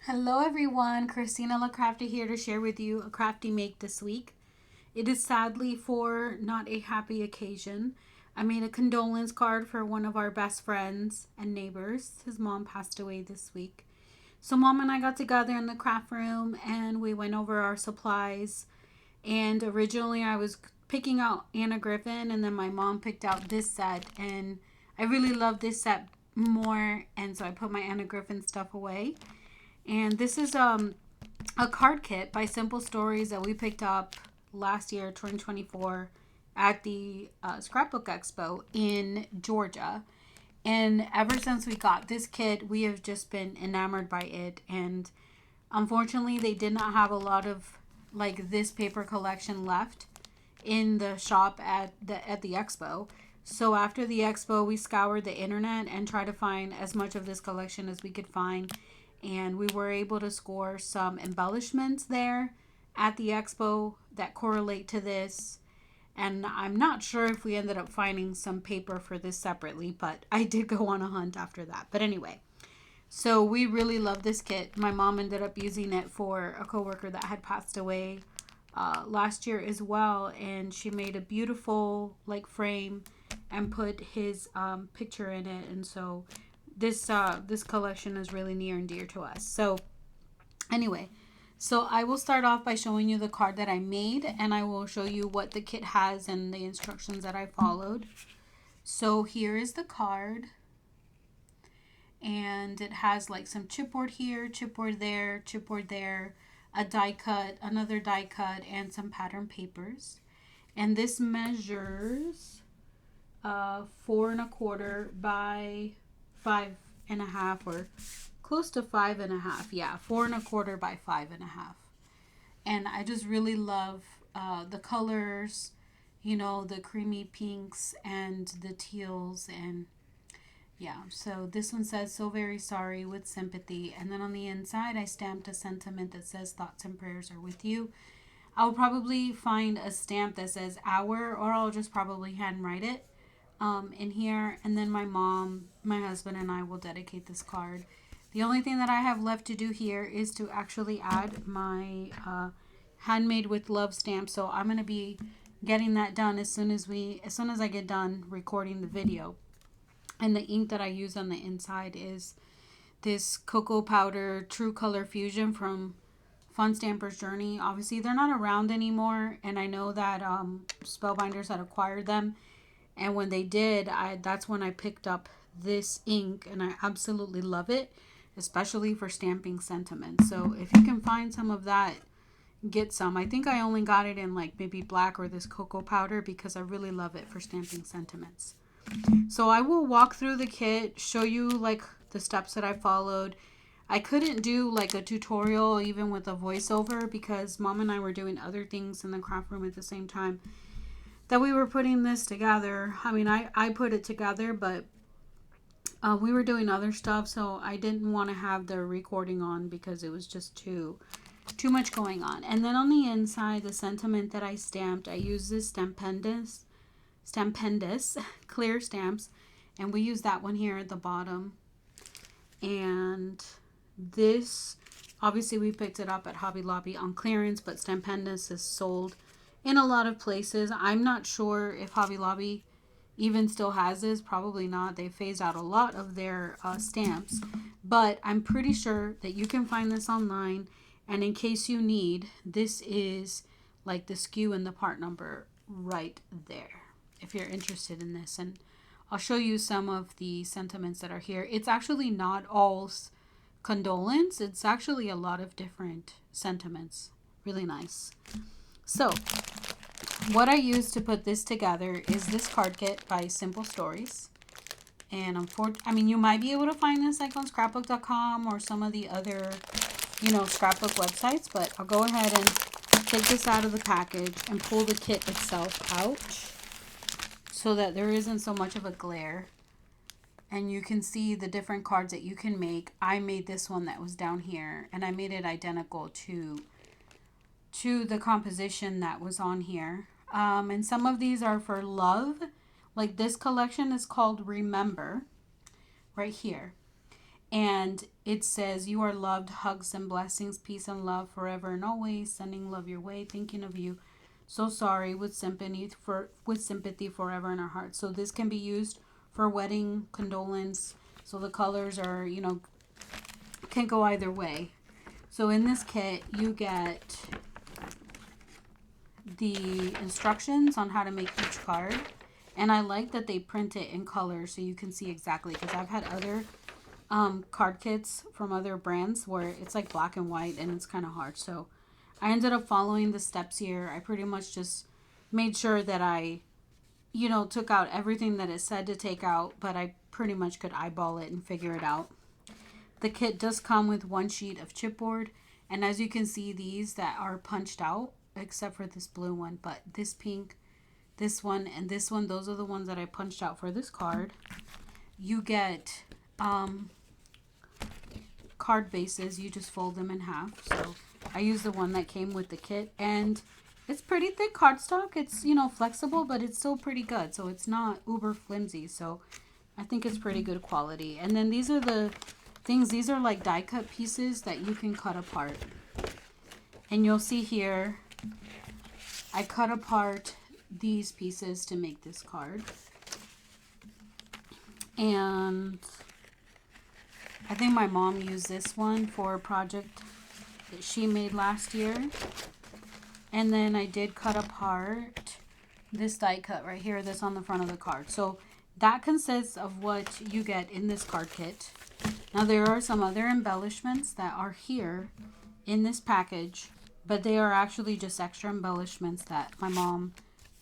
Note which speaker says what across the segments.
Speaker 1: Hello everyone, Christina Crafty here to share with you a crafty make this week. It is sadly for not a happy occasion. I made a condolence card for one of our best friends and neighbors. His mom passed away this week. So mom and I got together in the craft room and we went over our supplies. And originally I was picking out Anna Griffin, and then my mom picked out this set, and I really love this set more, and so I put my Anna Griffin stuff away. And this is a card kit by Simple Stories that we picked up last year, 2024, at the Scrapbook Expo in Georgia. And ever since we got this kit, we have just been enamored by it. And unfortunately, they did not have a lot of like this paper collection left in the shop at the expo. So after the expo, we scoured the internet and tried to find as much of this collection as we could find, and we were able to score some embellishments there at the expo that correlate to this. And I'm not sure if we ended up finding some paper for this separately, but I did go on a hunt after that. But anyway, so we really love this kit. My mom ended up using it for a coworker that had passed away last year as well, and she made a beautiful like frame and put his picture in it. And so this collection is really near and dear to us. So anyway, so I will start off by showing you the card that I made, and I will show you what the kit has and the instructions that I followed. So here is the card, and it has like some chipboard here, chipboard there, a die cut, another die cut, and some pattern papers. And this measures 4 1/4 by 5 1/2, or close to 5 1/2. Yeah, 4 1/4 by 5 1/2. And I just really love the colors, the creamy pinks and the teals. And yeah, so this one says, "So very sorry, with sympathy." And then on the inside, I stamped a sentiment that says, "Thoughts and prayers are with you." I'll probably find a stamp that says "our," or I'll just probably handwrite it in here. And then my mom, my husband, and I will dedicate this card. The only thing that I have left to do here is to actually add my handmade with love stamp. So I'm going to be getting that done as soon as I get done recording the video. And the ink that I use on the inside is this cocoa powder True Color Fusion from Fun Stamper's Journey. Obviously, they're not around anymore, and I know that Spellbinders had acquired them. And when they did, that's when I picked up this ink, and I absolutely love it, especially for stamping sentiments. So if you can find some of that, get some. I think I only got it in like maybe black or this cocoa powder because I really love it for stamping sentiments. So I will walk through the kit, show you like the steps that I followed. I couldn't do like a tutorial even with a voiceover because mom and I were doing other things in the craft room at the same time that we were putting this together. I mean, I put it together, but we were doing other stuff, so I didn't want to have the recording on because it was just too much going on. And then on the inside, the sentiment that I stamped, I used this Stampendous clear stamps, and we use that one here at the bottom. And this, obviously we picked it up at Hobby Lobby on clearance, but Stampendous is sold in a lot of places. I'm not sure if Hobby Lobby even still has this. Probably not. They phased out a lot of their stamps, but I'm pretty sure that you can find this online. And in case you need, this is like the SKU and the part number right there if you're interested in this. And I'll show you some of the sentiments that are here. It's actually not all condolence. It's actually a lot of different sentiments. Really nice. So what I used to put this together is this card kit by Simple Stories. And you might be able to find this like on scrapbook.com or some of the other, scrapbook websites, but I'll go ahead and take this out of the package and pull the kit itself out so that there isn't so much of a glare. And you can see the different cards that you can make. I made this one that was down here, and I made it identical to the composition that was on here. And some of these are for love. Like this collection is called Remember, right here. And it says, "You are loved, hugs and blessings, peace and love forever and always, sending love your way, thinking of you. So sorry, with sympathy forever in our hearts." So this can be used for wedding condolence. So the colors are, can go either way. So in this kit, you get the instructions on how to make each card. And I like that they print it in color so you can see exactly, because I've had other card kits from other brands where it's like black and white and it's kind of hard. So I ended up following the steps here. I pretty much just made sure that I, took out everything that it said to take out, but I pretty much could eyeball it and figure it out. The kit does come with one sheet of chipboard, and as you can see, these that are punched out, except for this blue one, but this pink, this one, and this one, those are the ones that I punched out for this card. You get card bases. You just fold them in half. So I use the one that came with the kit, and it's pretty thick cardstock. It's, flexible, but it's still pretty good. So it's not uber flimsy. So I think it's pretty good quality. And then these are the things. These are like die cut pieces that you can cut apart. And you'll see here, I cut apart these pieces to make this card. And I think my mom used this one for a project that she made last year. And then I did cut apart this die cut right here that's on the front of the card. So that consists of what you get in this card kit. Now there are some other embellishments that are here in this package, but they are actually just extra embellishments that my mom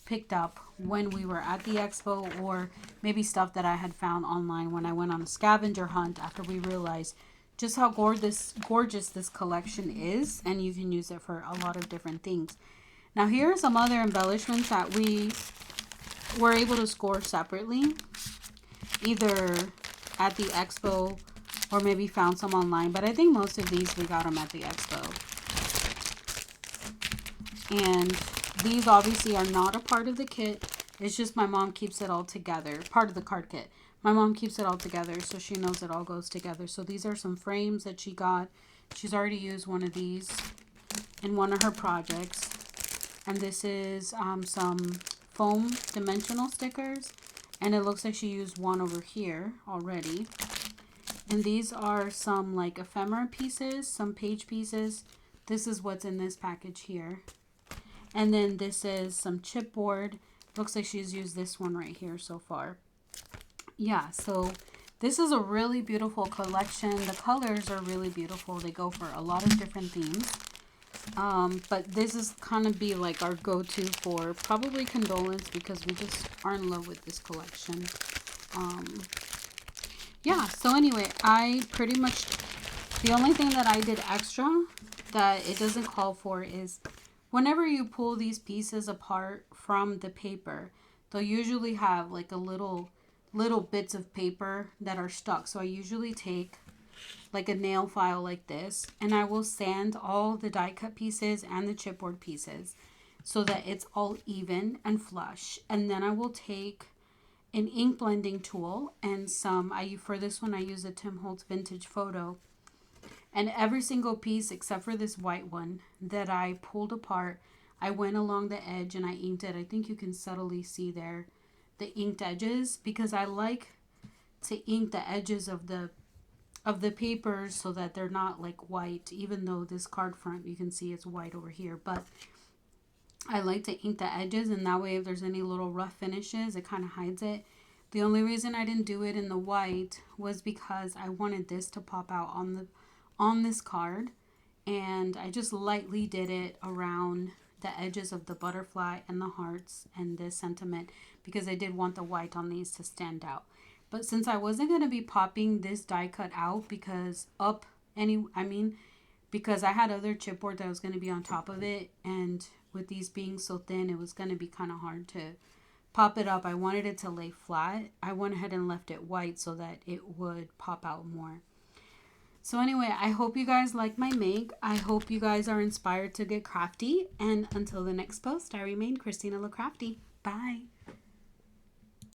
Speaker 1: picked up when we were at the expo, or maybe stuff that I had found online when I went on a scavenger hunt after we realized just how gorgeous this collection is, and you can use it for a lot of different things. Now here are some other embellishments that we were able to score separately, either at the expo or maybe found some online, but I think most of these we got them at the expo. And these obviously are not a part of the kit. It's just my mom keeps it all together. Part of the card kit. My mom keeps it all together, so she knows it all goes together. So these are some frames that she got. She's already used one of these in one of her projects. And this is some foam dimensional stickers. And it looks like she used one over here already. And these are some like ephemera pieces, some page pieces. This is what's in this package here. And then this is some chipboard. Looks like she's used this one right here so far. Yeah, so this is a really beautiful collection. The colors are really beautiful. They go for a lot of different themes. But this is kind of be like our go-to for probably Condolence, because we just are in love with this collection. Yeah, so anyway, I pretty much, the only thing that I did extra that it doesn't call for is whenever you pull these pieces apart from the paper, they'll usually have like a little bits of paper that are stuck. So I usually take like a nail file like this, and I will sand all the die cut pieces and the chipboard pieces so that it's all even and flush. And then I will take an ink blending tool and for this one I use a Tim Holtz Vintage Photo. And every single piece except for this white one that I pulled apart, I went along the edge and I inked it. I think you can subtly see there the inked edges, because I like to ink the edges of the papers so that they're not like white, even though this card front you can see it's white over here. But I like to ink the edges, and that way if there's any little rough finishes, it kind of hides it. The only reason I didn't do it in the white was because I wanted this to pop out on this card, and I just lightly did it around the edges of the butterfly and the hearts and this sentiment, because I did want the white on these to stand out. But since I wasn't going to be popping this die cut out because because I had other chipboard that was going to be on top of it, and with these being so thin, it was going to be kind of hard to pop it up. I wanted it to lay flat. I went ahead and left it white so that it would pop out more. So anyway, I hope you guys like my make. I hope you guys are inspired to get crafty. And until the next post, I remain Christina Crafty. Bye.